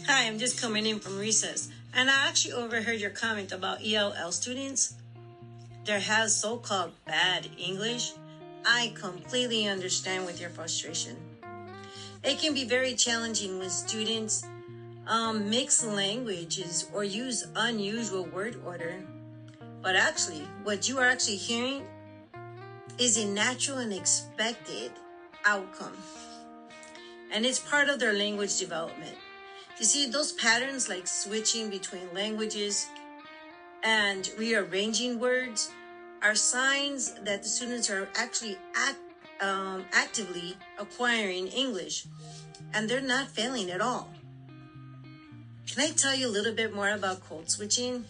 Hi, I'm just coming in from recess, and I actually overheard your comment about ELL students. There has so-called bad English. I completely understand with your frustration. It can be very challenging when students mix languages or use unusual word order. But actually, what you are actually hearing is a natural and expected outcome. And it's part of their language development. You see, those patterns like switching between languages and rearranging words are signs that the students are actually actively acquiring English, and they're not failing at all. Can I tell you a little bit more about code switching?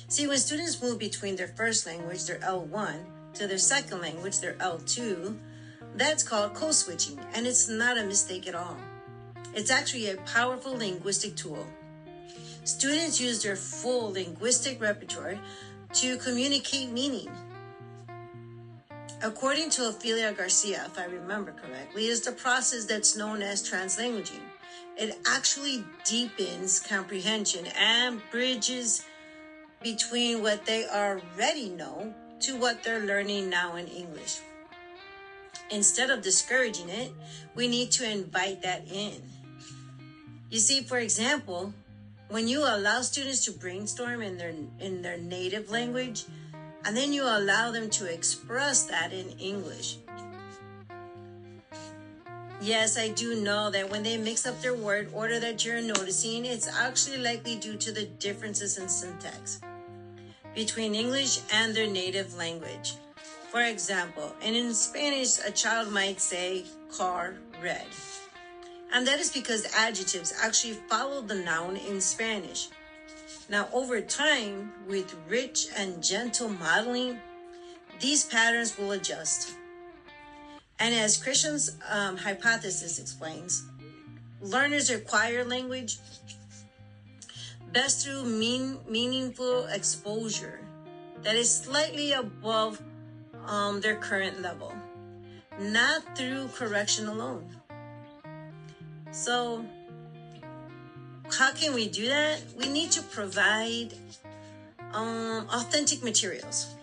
See, when students move between their first language, their L1, to their second language, their L2, that's called code switching, and it's not a mistake at all. It's actually a powerful linguistic tool. Students use their full linguistic repertoire to communicate meaning. According to Ophelia Garcia, if I remember correctly, is the process that's known as translanguaging. It actually deepens comprehension and bridges between what they already know to what they're learning now in English. Instead of discouraging it, we need to invite that in. You see, for example, when you allow students to brainstorm in their native language, and then you allow them to express that in English. Yes, I do know that when they mix up their word order that you're noticing, it's actually likely due to the differences in syntax between English and their native language. For example, in Spanish, a child might say car red. And that is because adjectives actually follow the noun in Spanish. Now, over time, with rich and gentle modeling, these patterns will adjust. And as Christian's hypothesis explains, learners acquire language best through meaningful exposure that is slightly above their current level, not through correction alone. So, how can we do that? We need to provide authentic materials.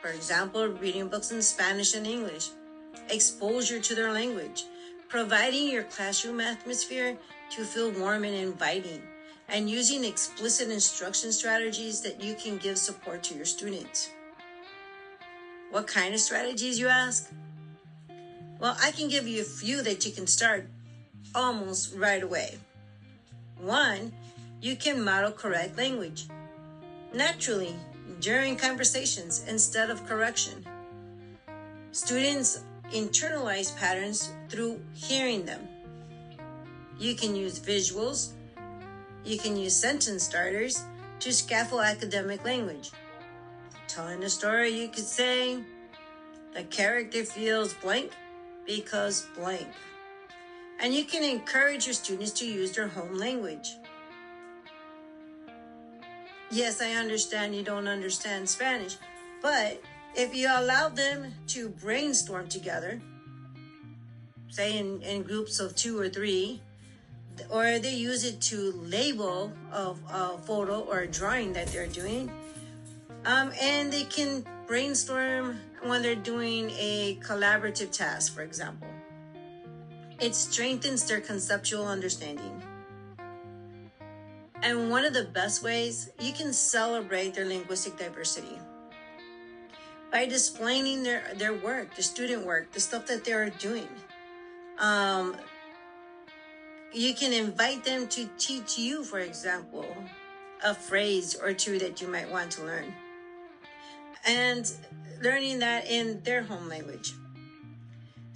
For example, reading books in Spanish and English, exposure to their language, providing your classroom atmosphere to feel warm and inviting, and using explicit instruction strategies that you can give support to your students. What kind of strategies, you ask? Well, I can give you a few that you can start almost right away. 1, you can model correct language naturally during conversations instead of correction. Students internalize patterns through hearing them. You can use visuals. You can use sentence starters to scaffold academic language. Telling a story, you could say, the character feels blank because blank. And you can encourage your students to use their home language. Yes, I understand you don't understand Spanish, but if you allow them to brainstorm together, say in groups of 2 or 3, or they use it to label a photo or a drawing that they're doing, and they can brainstorm when they're doing a collaborative task, for example. It strengthens their conceptual understanding. And one of the best ways, you can celebrate their linguistic diversity by displaying their work, the student work, the stuff that they're doing. You can invite them to teach you, for example, a phrase or two that you might want to learn, and learning that in their home language.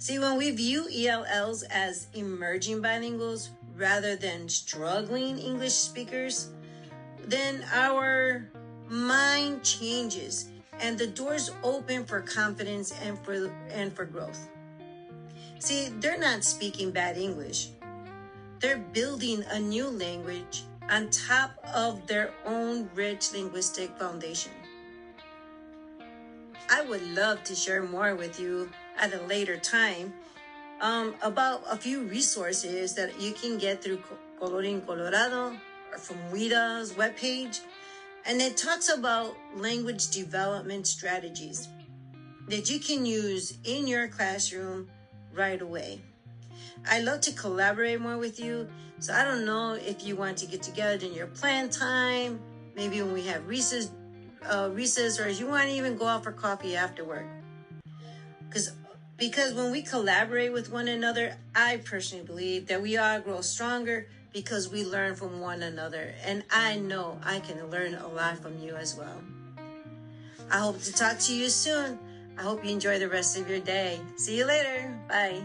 See, when we view ELLs as emerging bilinguals rather than struggling English speakers, then our mind changes and the doors open for confidence and for growth. See, they're not speaking bad English. They're building a new language on top of their own rich linguistic foundation. I would love to share more with you at a later time, about a few resources that you can get through Colorín Colorado or from WIDA's webpage. And it talks about language development strategies that you can use in your classroom right away. I love to collaborate more with you. So I don't know if you want to get together in your plan time, maybe when we have recess, or if you want to even go out for coffee afterward. Because when we collaborate with one another, I personally believe that we all grow stronger because we learn from one another. And I know I can learn a lot from you as well. I hope to talk to you soon. I hope you enjoy the rest of your day. See you later. Bye.